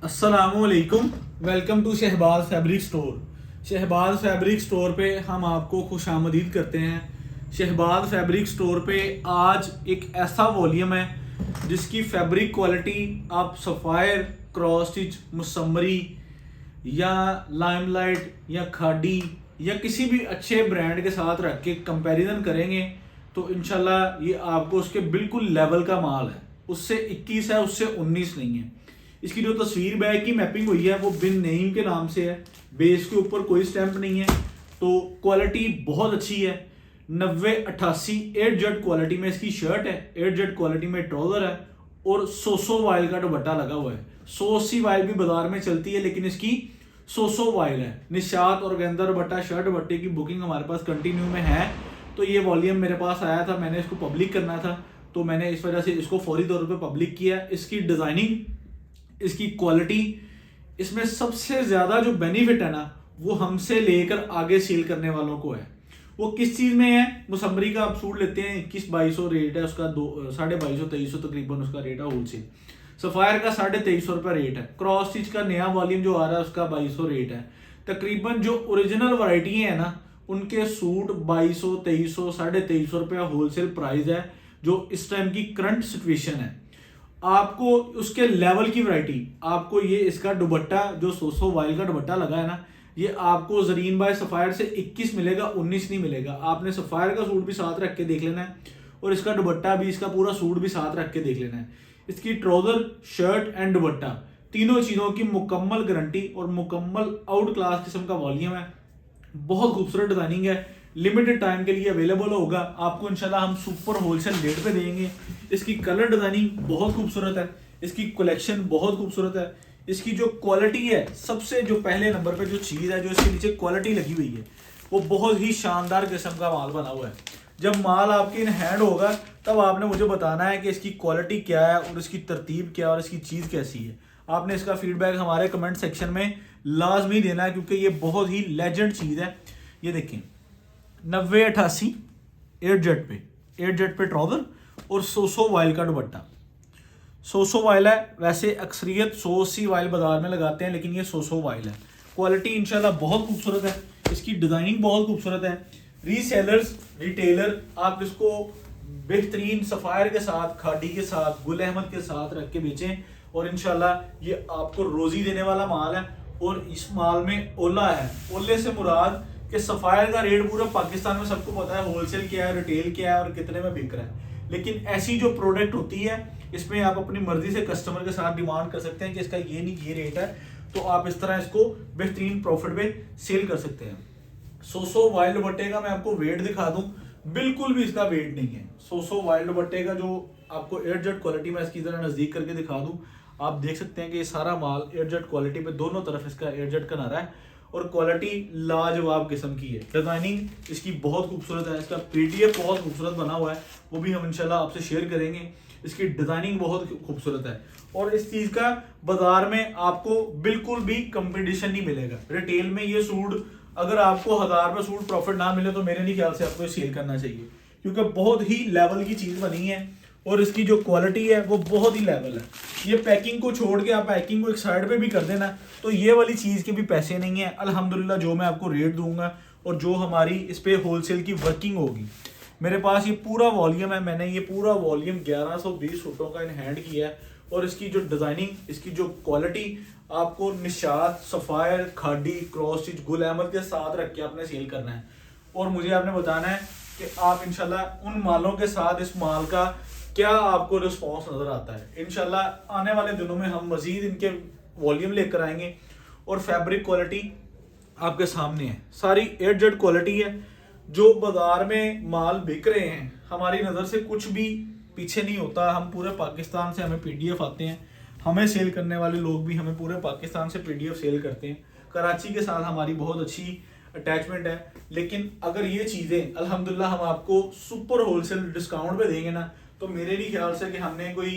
अस्सलामुअलैकुम। Welcome to Shahbaz fabric store. Shahbaz fabric store पे हम आपको खुशामदीद करते हैं। शहबाज फैब्रिक स्टोर पे आज एक ऐसा वॉल्यूम है जिसकी फैब्रिक क्वालिटी आप सफ़ायर, क्रॉस स्टिच, मुसम्मरी या लाइमलाइट या खाडी या किसी भी अच्छे ब्रांड के साथ रख के कंपैरिजन करेंगे तो इंशाल्लाह ये आपको उसके बिल्कुल लेवल का माल है। उससे 21 है, उससे 19 नहीं है। इसकी जो तस्वीर बैग की मैपिंग हुई है वो बिन नईम के नाम से है। बेस के ऊपर कोई स्टैंप नहीं है, तो क्वालिटी बहुत अच्छी है। 90-88 8 जेड क्वालिटी में इसकी शर्ट है, 8 जेड क्वालिटी में ट्राउजर है और 100 वाइल का दुपट्टा लगा हुआ है। 180 वाइल भी बाजार में चलती है, लेकिन इसकी 100 वाइल है। निशात और गेंदा दुपट्टा, शर्ट दुपट्टे की बुकिंग हमारे पास कंटिन्यू में है। तो ये वॉल्यूम मेरे पास आया था, मैंने इसको पब्लिक करना था, तो मैंने इस वजह से इसको फौरी तौर पे पब्लिक किया। इसकी डिज़ाइनिंग, इसकी क्वालिटी, इसमें सबसे ज़्यादा जो बेनिफिट है ना वो हमसे लेकर आगे सेल करने वालों को है। वो किस चीज़ में है? मुसम्मरी का आप सूट लेते हैं 21-2200 रेट है उसका, 2250-2300 तकरीबन उसका रेट है होलसेल। सफ़ायर का 2350 रुपये रेट है। क्रॉस स्टिच का नया वॉल्यूम जो आ रहा है उसका 2200 रेट है। तकरीबन जो ओरिजिनल वैरायटी है ना उनके सूट 2200, 2300, 2350 रुपये होलसेल प्राइस है, जो इस टाइम की करंट सिचुएशन है। आपको उसके लेवल की वैरायटी, आपको ये इसका दुपट्टा जो 100 वाइल का दुपट्टा लगा है ना, ये आपको जरीन बाय सफ़ायर से 21 मिलेगा, 19 नहीं मिलेगा। आपने सफ़ायर का सूट भी साथ रख के देख लेना है और इसका दुपट्टा भी, इसका पूरा सूट भी साथ रख के देख लेना है। इसकी ट्राउजर, शर्ट एंड दुपट्टा, तीनों चीज़ों की मुकम्मल गारंटी और मुकम्मल आउट क्लास किस्म का वॉल्यूम है। बहुत खूबसूरत डिजाइनिंग है। लिमिटेड टाइम के लिए अवेलेबल होगा आपको, इंशाल्लाह हम सुपर होलसेल रेट पे देंगे। इसकी कलर डिजाइनिंग बहुत खूबसूरत है, इसकी कलेक्शन बहुत खूबसूरत है। इसकी जो क्वालिटी है, सबसे जो पहले नंबर पे जो चीज़ है, जो इसके नीचे क्वालिटी लगी हुई है, वो बहुत ही शानदार किस्म का माल बना हुआ है। जब माल आपके इन हैंड होगा तब आपने मुझे बताना है कि इसकी क्वालिटी क्या है और इसकी तरतीब क्या है और इसकी चीज़ कैसी है। आपने इसका फीडबैक हमारे कमेंट सेक्शन में लाजमी देना है, क्योंकि ये बहुत ही लेजेंड चीज़ है। ये देखें, 90-88 8 जेट पे ट्राउजर और 100 वाइल का दुपट्टा। 100 वाइल है, वैसे अक्सरियत 180 वाइल बाजार में लगाते हैं, लेकिन ये 100 वाइल है। क्वालिटी इंशाल्लाह बहुत खूबसूरत है, इसकी डिज़ाइनिंग बहुत खूबसूरत है। रीसेलर्स, रिटेलर आप इसको बेहतरीन सफ़ायर के साथ, खाडी के साथ, गुल अहमद के साथ रख के बेचें और इंशाल्लाह ये आपको रोज़ी देने वाला माल है। और इस माल में ओला है। ओले से मुराद कि सफ़ायर का रेट पूरा पाकिस्तान में सबको पता है, होलसेल क्या है, रिटेल क्या है और कितने में बिक रहा है। लेकिन ऐसी जो प्रोडक्ट होती है इसमें आप अपनी मर्जी से कस्टमर के साथ डिमांड कर सकते हैं कि इसका ये नहीं ये रेट है, तो आप इस तरह इसको बेहतरीन प्रॉफिट में सेल कर सकते हैं। 100 वाइल्ड दुपट्टे का मैं आपको वेट दिखा दूं, बिल्कुल भी इसका वेट नहीं है। 100 वाइल्ड दुपट्टे का जो आपको 8 जेड क्वालिटी में इसकी तरह नज़दीक करके दिखा दूं, आप देख सकते हैं कि ये सारा माल 8 जेड क्वालिटी पे दोनों तरफ इसका 8 जेड का नारा है और क्वालिटी लाजवाब किस्म की है। डिजाइनिंग इसकी बहुत खूबसूरत है, इसका पीडीएफ बहुत खूबसूरत बना हुआ है, वो भी हम इंशाल्लाह आपसे शेयर करेंगे। इसकी डिजाइनिंग बहुत खूबसूरत है और इस चीज़ का बाजार में आपको बिल्कुल भी कंपटीशन नहीं मिलेगा। रिटेल में ये सूट अगर आपको 1000 रुपये सूट प्रॉफिट ना मिले तो मेरे नहीं ख्याल से आपको सेल करना चाहिए, क्योंकि बहुत ही लेवल की चीज़ बनी है और इसकी जो क्वालिटी है वो बहुत ही लेवल है। ये पैकिंग को छोड़ के आप पैकिंग को एक साइड पे भी कर देना तो ये वाली चीज़ के भी पैसे नहीं है। अल्हम्दुलिल्लाह जो मैं आपको रेट दूंगा और जो हमारी इस पे होलसेल की वर्किंग होगी, मेरे पास ये पूरा वॉल्यूम है, मैंने ये पूरा वॉल्यूम 1120 सूटों का इन हैंड किया है और इसकी जो डिज़ाइनिंग, इसकी जो क्वालिटी आपको निशात, सफ़ायर, खाडी, क्रॉस स्टिच, गुल अहमद के साथ रख के आपने सेल करना है और मुझे आपने बताना है कि आप इंशाल्लाह उन मालों के साथ इस माल का क्या आपको रिस्पॉन्स नज़र आता है। इंशाल्लाह आने वाले दिनों में हम मज़ीद इनके वॉल्यूम लेकर आएंगे और फैब्रिक क्वालिटी आपके सामने है, सारी 8 जेड क्वालिटी है। जो बाजार में माल बिक रहे हैं, हमारी नज़र से कुछ भी पीछे नहीं होता। हम पूरे पाकिस्तान से, हमें पीडीएफ आते हैं, हमें सेल करने वाले लोग भी हमें पूरे पाकिस्तान से पीडीएफ सेल करते हैं। कराची के साथ हमारी बहुत अच्छी अटैचमेंट है, लेकिन अगर ये चीज़ें अल्हम्दुलिल्लाह हम आपको सुपर होलसेल डिस्काउंट पे देंगे ना, तो मेरे नहीं ख्याल से कि हमने कोई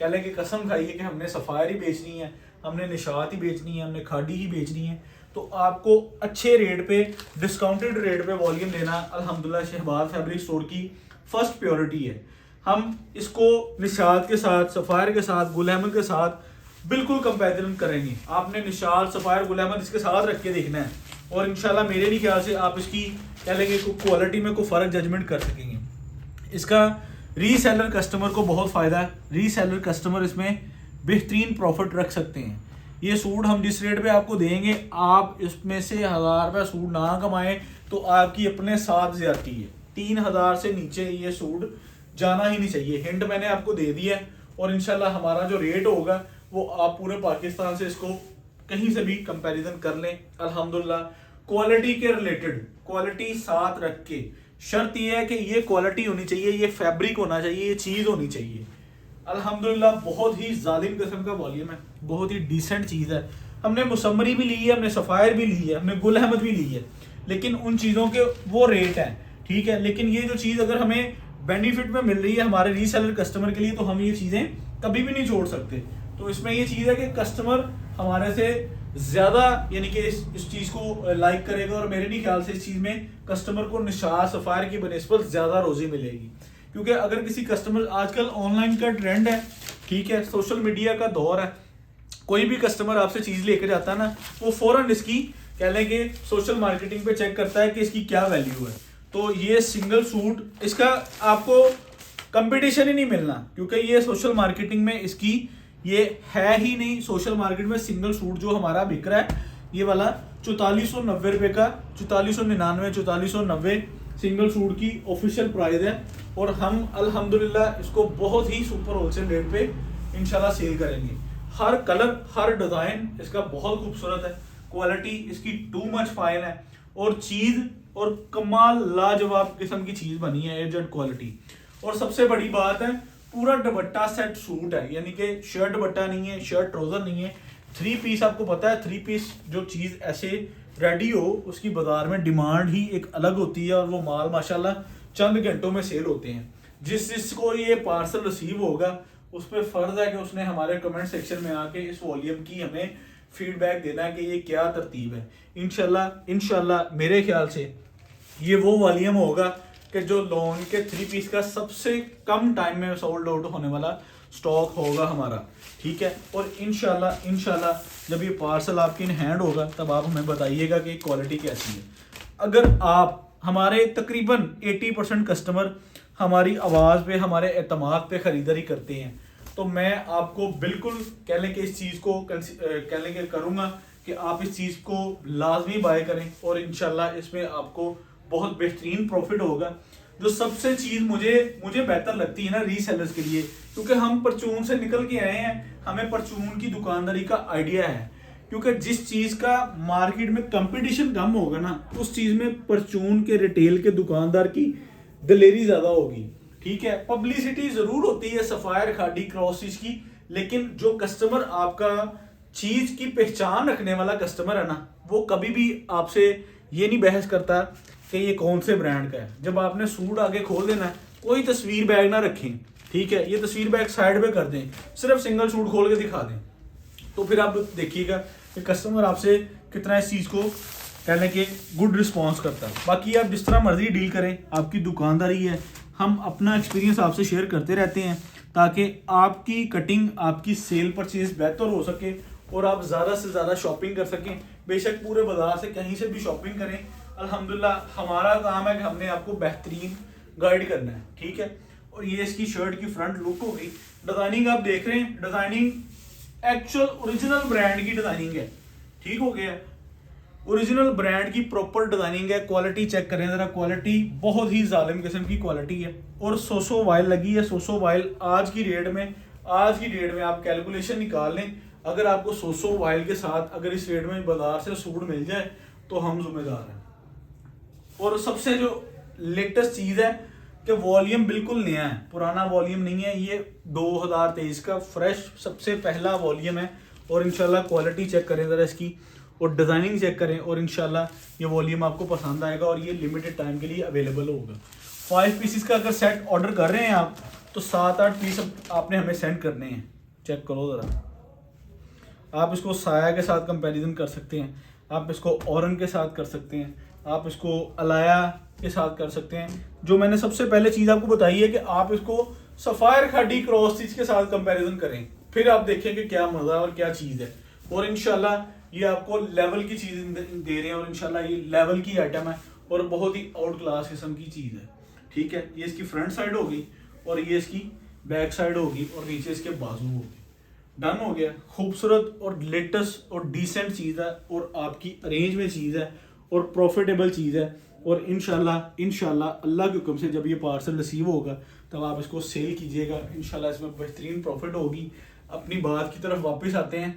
कह लें कि कसम खाई है कि हमने सफ़ायर ही बेचनी है, हमने निशात ही बेचनी है, हमने खाडी ही बेचनी है। तो आपको अच्छे रेट पे, डिस्काउंटेड रेट पे वॉल्यूम लेना अल्हम्दुलिल्लाह शहबाज फैब्रिक स्टोर की फर्स्ट प्रायोरिटी है। हम इसको निशात के साथ, सफ़ायर के साथ, गुल अहमद के साथ बिल्कुल कंपैरिजन करेंगे। आपने निशाल, सफायर, गुल अहमद इसके साथ रख के देखना है और इंशाल्लाह मेरे नहीं ख्याल से आप इसकी कह लेंगे क्वालिटी में कोई फ़र्क जजमेंट कर सकेंगे। इसका रीसेलर कस्टमर को बहुत फ़ायदा है। रीसेलर कस्टमर इसमें बेहतरीन प्रॉफिट रख सकते हैं। ये सूट हम जिस रेट पे आपको देंगे, आप इसमें से 1000 रुपये सूट ना कमाएं तो आपकी अपने साथ ज़्यादती है। 3000 से नीचे ये सूट जाना ही नहीं चाहिए। हिंट मैंने आपको दे दिया है और इंशाल्लाह हमारा जो रेट होगा वो आप पूरे पाकिस्तान से इसको कहीं से भी कंपैरिजन कर लें। अल्हम्दुलिल्लाह क्वालिटी के रिलेटेड क्वालिटी साथ रख के, शर्त ये है कि ये क्वालिटी होनी चाहिए, ये फैब्रिक होना चाहिए, ये चीज़ होनी चाहिए। अल्हम्दुलिल्लाह बहुत ही जालिम किस्म का वॉल्यूम है, बहुत ही डिसेंट चीज़ है। हमने मुसम्मरी भी ली है, हमने सफ़ायर भी ली है, हमने गुल अहमद भी ली है, लेकिन उन चीज़ों के वो रेट हैं, ठीक है। लेकिन ये जो चीज़ अगर हमें बेनिफिट में मिल रही है हमारे रीसेलर कस्टमर के लिए, तो हम ये चीज़ें कभी भी नहीं छोड़ सकते। तो इसमें ये चीज़ है कि कस्टमर हमारे से ज़्यादा यानी कि इस चीज़ को लाइक करेगा और मेरे नहीं ख्याल से इस चीज़ में कस्टमर को निशार, सफ़ायर की बनिस्बत ज़्यादा रोज़ी मिलेगी। क्योंकि अगर किसी कस्टमर, आजकल ऑनलाइन का ट्रेंड है, ठीक है, सोशल मीडिया का दौर है, कोई भी कस्टमर आपसे चीज़ लेकर जाता है ना, वो फ़ौरन इसकी कह लें कि सोशल मार्केटिंग पे चेक करता है कि इसकी क्या वैल्यू है। तो ये सिंगल सूट, इसका आपको कंपटीशन ही नहीं मिलना, क्योंकि ये सोशल मार्केटिंग में इसकी ये है ही नहीं। सोशल मार्केट में सिंगल सूट जो हमारा बिक रहा है ये वाला 4490 रुपये का, 4499, 4490 सिंगल सूट की ऑफिशियल प्राइस है। और हम अल्हम्दुलिल्लाह इसको बहुत ही सुपर होलसेल रेट पे इंशाल्लाह सेल करेंगे। हर कलर, हर डिज़ाइन इसका बहुत खूबसूरत है, क्वालिटी इसकी टू मच फाइन है और चीज़ और कमाल लाजवाब किस्म की चीज़ बनी है, एजेड क्वालिटी। और सबसे बड़ी बात है, पूरा दुपट्टा सेट सूट है, यानी कि शर्ट दुपट्टा नहीं है, शर्ट ट्राउजर नहीं है, 3 पीस। आपको पता है 3 पीस जो चीज़ ऐसे रेडी हो उसकी बाजार में डिमांड ही एक अलग होती है और वो माल माशाल्लाह चंद घंटों में सेल होते हैं। जिसको ये पार्सल रिसीव होगा उस पर फ़र्ज है कि उसने हमारे कमेंट सेक्शन में आके इस वॉल्यूम की हमें फीडबैक देना है कि ये क्या तरतीब है। इंशाल्लाह मेरे ख्याल से ये वो वॉल्यूम होगा कि जो लॉन के 3 पीस का सबसे कम टाइम में सोल्ड आउट होने वाला स्टॉक होगा हमारा, ठीक है। और इंशाल्लाह जब ये पार्सल आपके इन हैंड होगा तब आप हमें बताइएगा कि क्वालिटी कैसी है। अगर आप, हमारे तकरीबन 80% कस्टमर हमारी आवाज़ पे, हमारे एतमाद पे ख़रीदारी करते हैं, तो मैं आपको बिल्कुल कह लें कि इस चीज़ को कह लें कि करूँगा कि आप इस चीज़ को लाजमी बाय करें और इंशाल्लाह इसमें आपको बहुत बेहतरीन प्रॉफिट होगा। जो सबसे चीज़ मुझे बेहतर लगती है ना रीसेलर्स के लिए, क्योंकि हम परचून से निकल के आए हैं, हमें परचून की दुकानदारी का आइडिया है। क्योंकि जिस चीज़ का मार्केट में कंपटीशन कम होगा ना, उस चीज़ में परचून के रिटेल के दुकानदार की दिलेरी ज़्यादा होगी, ठीक है। पब्लिसिटी ज़रूर होती है सफ़ायर, खादी, क्रॉस स्टिच की, लेकिन जो कस्टमर आपका चीज़ की पहचान रखने वाला कस्टमर है ना, वो कभी भी आपसे ये नहीं बहस करता कि ये कौन से ब्रांड का है। जब आपने सूट आगे खोल देना है, कोई तस्वीर बैग ना रखें, ठीक है, ये तस्वीर बैग साइड पे कर दें, सिर्फ सिंगल सूट खोल के दिखा दें, तो फिर आप देखिएगा कि कस्टमर आपसे कितना इस चीज़ को कहने के गुड रिस्पॉन्स करता है। बाकी आप जिस तरह मर्जी डील करें, आपकी दुकानदारी है, हम अपना एक्सपीरियंस आपसे शेयर करते रहते हैं ताकि आपकी कटिंग, आपकी सेल परचेज बेहतर हो सके और आप ज़्यादा से ज़्यादा शॉपिंग कर सकें। बेशक पूरे बाजार से कहीं से भी शॉपिंग करें, अल्हम्दुलिल्लाह हमारा काम है कि हमने आपको बेहतरीन गाइड करना है, ठीक है। और ये इसकी शर्ट की फ्रंट लुक हो गई। डिज़ाइनिंग आप देख रहे हैं, डिज़ाइनिंग एक्चुअल ओरिजिनल ब्रांड की डिज़ाइनिंग है, ठीक हो गया, ओरिजिनल ब्रांड की प्रॉपर डिज़ाइनिंग है। क्वालिटी चेक करें ज़रा, क्वालिटी बहुत ही जालिम किस्म की क्वालिटी है। और 100 वाइल लगी है। 100 वाइल आज की डेट में आप कैलकुलेशन निकाल लें, अगर आपको 100 वाइल के साथ अगर इस रेट में बाजार से सूट मिल जाए तो हम जिम्मेदार हैं। और सबसे जो लेटेस्ट चीज़ है कि वॉल्यूम बिल्कुल नया है, पुराना वॉल्यूम नहीं है, ये 2023 का फ्रेश सबसे पहला वॉल्यूम है। और इंशाल्लाह क्वालिटी चेक करें ज़रा इसकी और डिज़ाइनिंग चेक करें और इंशाल्लाह ये वॉल्यूम आपको पसंद आएगा और ये लिमिटेड टाइम के लिए अवेलेबल होगा। 5 पीसेस का अगर सेट ऑर्डर कर रहे हैं आप तो 7-8 पीस आपने हमें सेंड करने हैं। चेक करो ज़रा, आप इसको साया के साथ कंपैरिजन कर सकते हैं, आप इसको औरन के साथ कर सकते हैं, आप इसको अलाया के साथ कर सकते हैं। जो मैंने सबसे पहले चीज़ आपको बताई है कि आप इसको सफ़ायर, खादी, क्रॉस स्टिच के साथ कंपैरिजन करें। फिर आप देखेंगे क्या मजा और क्या चीज है। और इंशाल्लाह ये आपको लेवल की चीज दे रहे हैं, और इंशाल्लाह ये लेवल की आइटम है और बहुत ही आउट क्लास किस्म की चीज है। ठीक है, ये इसकी फ्रंट साइड होगी और ये इसकी बैक साइड होगी और नीचे इसके बाजू होगी। डन हो गया। खूबसूरत और लेटेस्ट और डिसेंट चीज़ है और आपकी अरेंज में चीज़ है और प्रॉफिटेबल चीज़ है। और इंशाल्लाह अल्लाह के हुक्म से जब ये पार्सल रिसीव होगा तब आप इसको सेल कीजिएगा। इंशाल्लाह इसमें बेहतरीन प्रॉफिट होगी। अपनी बात की तरफ वापस आते हैं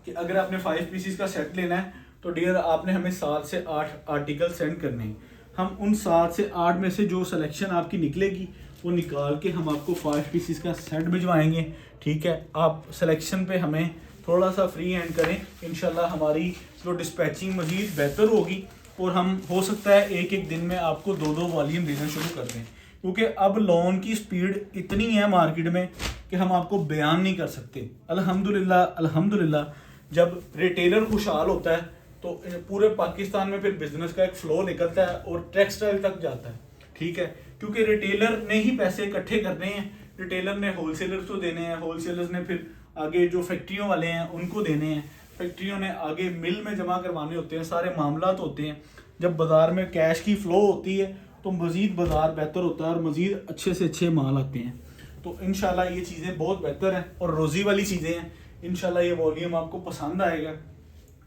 कि अगर आपने 5 पीसीस का सेट लेना है तो डियर आपने हमें 7 से 8 आर्टिकल सेंड करने हैं। हम उन 7 से 8 में से जो सिलेक्शन आपकी निकलेगी वो निकाल के हम आपको 5 पीसीस का सेट भिजवाएंगे। ठीक है, आप सिलेक्शन पे हमें थोड़ा सा फ्री हैंड करें, इंशाल्लाह हमारी जो डिस्पैचिंग मज़ीद बेहतर होगी और हम हो सकता है एक एक दिन में आपको 2-2 वॉल्यूम देना शुरू कर दें, क्योंकि अब लोन की स्पीड इतनी है मार्केट में कि हम आपको बयान नहीं कर सकते। अल्हम्दुलिल्लाह जब रिटेलर खुशहाल होता है तो पूरे पाकिस्तान में फिर बिजनेस का एक फ्लो निकलता है और टेक्सटाइल तक जाता है। ठीक है, क्योंकि रिटेलर ने ही पैसे इकट्ठे करने हैं, रिटेलर ने होलसेलर्स को देने हैं, होलसेलर्स ने फिर आगे जो फैक्ट्रियों वाले हैं उनको देने हैं, फैक्ट्रियों ने आगे मिल में जमा करवाने होते हैं, सारे मामलात होते हैं। जब बाज़ार में कैश की फ़्लो होती है तो मज़ीद बाज़ार बेहतर होता है और मज़ीद अच्छे से अच्छे माल आते हैं। तो इंशाल्लाह ये चीज़ें बहुत बेहतर हैं और रोज़ी वाली चीज़ें हैं। इंशाल्लाह ये वॉल्यूम आपको पसंद आएगा।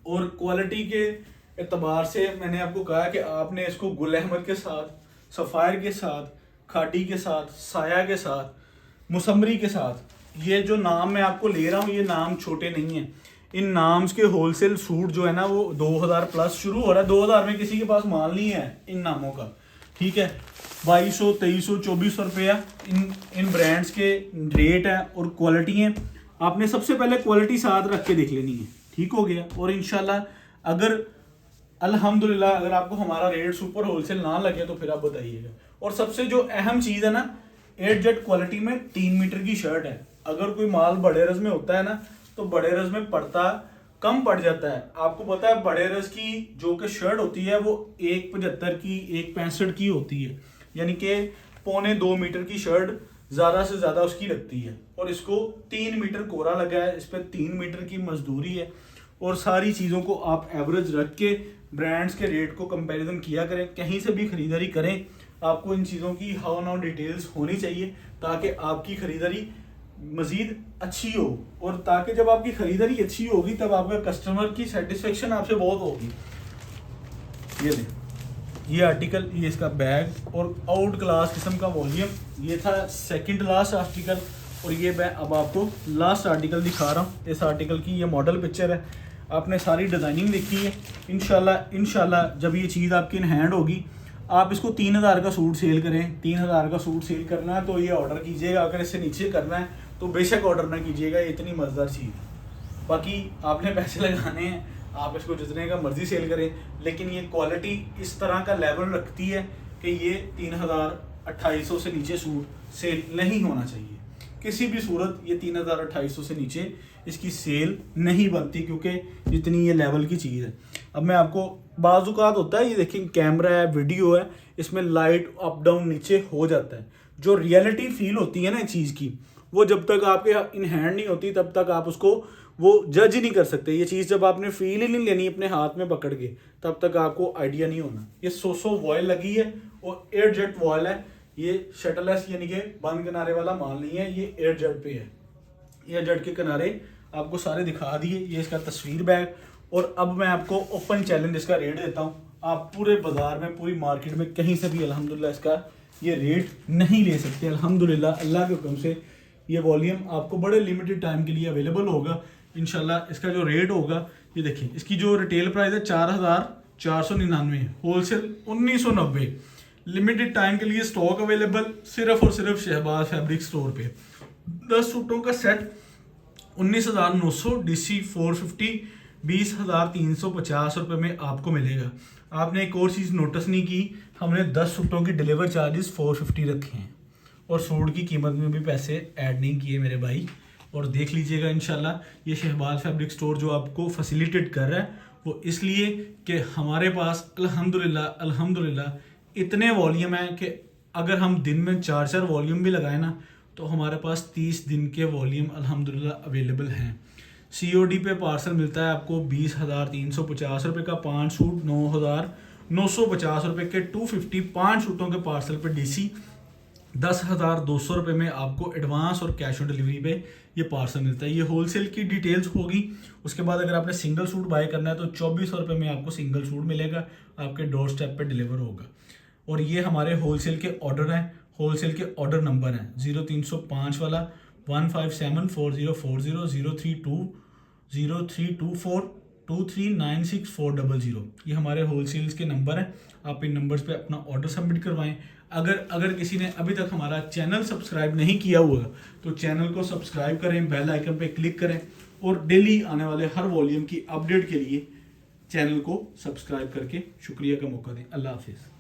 और क्वालिटी के एतबार से मैंने आपको कहा कि आपने इसको गुल अहमद के साथ, सफ़ायर के साथ, खाटी के साथ, साया के साथ, मुसम्मरी के साथ, ये जो नाम मैं आपको ले रहा हूँ ये नाम छोटे नहीं हैं। इन नाम्स के होलसेल सूट जो है ना वो 2000 प्लस शुरू हो रहा है। 2000 में किसी के पास माल नहीं है इन नामों का। ठीक है, 2200, 2300, 2400 रुपया इन ब्रांड्स के रेट है और क्वालिटी है। आपने सबसे पहले क्वालिटी साथ रख के देख लेनी है। ठीक हो गया। और इंशाल्लाह अगर अल्हम्दुलिल्लाह अगर आपको हमारा रेट सुपर होलसेल ना लगे तो फिर आप बताइएगा। और सबसे जो अहम चीज़ है ना, 8 जेट क्वालिटी में 3 मीटर की शर्ट है। अगर कोई माल बड़े रज में होता है ना तो बड़े रज में पड़ता कम पड़ जाता है। आपको पता है बड़े रज की जो कि शर्ट होती है वो 175 की 165 की होती है, यानी कि 1.25 मीटर की शर्ट ज़्यादा से ज़्यादा उसकी लगती है। और इसको 3 मीटर कोरा लगा है, इस पर 3 मीटर की मजदूरी है। और सारी चीज़ों को आप एवरेज रख के ब्रांड्स के रेट को कंपैरिजन किया करें, कहीं से भी खरीदारी करें, आपको इन चीज़ों की हाउ नाउ डिटेल्स होनी चाहिए ताकि आपकी खरीदारी मज़ीद अच्छी हो। और ताकि जब आपकी खरीदारी अच्छी होगी तब आपका कस्टमर की सेटिस्फेक्शन आपसे बहुत होगी। ये देख, ये आर्टिकल, ये इसका बैग और आउट क्लास किस्म का वॉल्यूम। ये था सेकंड लास्ट आर्टिकल और ये मैं अब आपको लास्ट आर्टिकल दिखा रहा हूँ। इस आर्टिकल की ये मॉडल पिक्चर है, आपने सारी डिज़ाइनिंग देखी है। इंशाल्लाह जब ये चीज़ आपकी इन हैंड होगी, आप इसको 3000 का सूट सेल करें, 3000 का सूट सेल करना है तो ये ऑर्डर कीजिएगा। अगर इससे नीचे करना है तो बेशक ऑर्डर ना कीजिएगा, ये इतनी मज़ेदार चीज़ है। बाकी आपने पैसे लगाने हैं, आप इसको जितने का मर्जी सेल करें, लेकिन ये क्वालिटी इस तरह का लेवल रखती है कि ये 3000 2800 से नीचे सूट सेल नहीं होना चाहिए। किसी भी सूरत ये 3000 2800 से नीचे इसकी सेल नहीं बनती, क्योंकि जितनी ये लेवल की चीज़ है। अब मैं आपको बाज़ुकात होता है, ये देखिए कैमरा है, वीडियो है, इसमें लाइट अप डाउन नीचे हो जाता है। जो रियलिटी फील होती है ना चीज़ की, वो जब तक आपके इन हैंड नहीं होती तब तक आप उसको वो जज ही नहीं कर सकते। ये चीज़ जब आपने फील ही नहीं लेनी अपने हाथ में पकड़ के तब तक आपको आइडिया नहीं होना। ये 100 वॉयल लगी है और 8 जेट वॉयल है। ये शटललेस यानी कि बंद किनारे वाला माल नहीं है, ये 8 जेट पे है। 8 जेट के किनारे आपको सारे दिखा दिए। ये इसका तस्वीर बैग। और अब मैं आपको ओपन चैलेंज इसका रेट देता हूँ। आप पूरे बाजार में, पूरी मार्केट में कहीं से भी अल्हम्दुलिल्लाह इसका ये रेट नहीं ले सकते। अल्हम्दुलिल्लाह अल्लाह के हुक्म से ये वॉल्यूम आपको बड़े लिमिटेड टाइम के लिए अवेलेबल होगा। इंशाल्लाह इसका जो रेट होगा, ये देखिए, इसकी जो रिटेल प्राइस है 4499, होलसेल 1990। लिमिटेड टाइम के लिए स्टॉक अवेलेबल सिर्फ और सिर्फ शहबाज फैब्रिक स्टोर पे। 10 सूटों का सेट 19,900, DC 450, 20,350 रुपये में आपको मिलेगा। आपने एक और चीज़ नोटिस नहीं की, हमने 10 सूटों की डिलीवर चार्जेस 450 रखे हैं और सूट की कीमत में भी पैसे ऐड नहीं किए मेरे भाई। और देख लीजिएगा इंशाल्लाह ये शहबाज फैब्रिक स्टोर जो आपको फैसिलिटेट कर रहा है वो इसलिए कि हमारे पास अल्हम्दुलिल्लाह इतने वॉल्यूम है कि अगर हम दिन में 4-4 वॉल्यूम भी लगाए ना तो हमारे पास 30 दिन के वॉल्यूम अल्हम्दुलिल्लाह अवेलेबल हैं। COD पे पार्सल मिलता है आपको 20,350 रुपये का 5 सूट, 9,950 रुपये के 250 5 सूटों के पार्सल पे DC 10,200 रुपये में आपको एडवांस और कैश ऑन डिलीवरी पे ये पार्सल मिलता है। ये होलसेल की डिटेल्स होगी। उसके बाद अगर आपने सिंगल सूट बाय करना है तो 2400 रुपये में आपको सिंगल सूट मिलेगा, आपके डोर स्टेप पे डिलीवर होगा। और ये हमारे होलसेल के ऑर्डर हैं, होलसेल के ऑर्डर नंबर हैं 0305 वाला 1574040 032 03242396 400। ये हमारे होलसेल्स के नंबर हैं। आप इन नंबर्स पे अपना ऑर्डर सबमिट करवाएं। अगर किसी ने अभी तक हमारा चैनल सब्सक्राइब नहीं किया हुआ तो चैनल को सब्सक्राइब करें, बेल आइकन पे क्लिक करें और डेली आने वाले हर वॉल्यूम की अपडेट के लिए चैनल को सब्सक्राइब करके शुक्रिया का मौका दें। अल्लाह हाफिज़।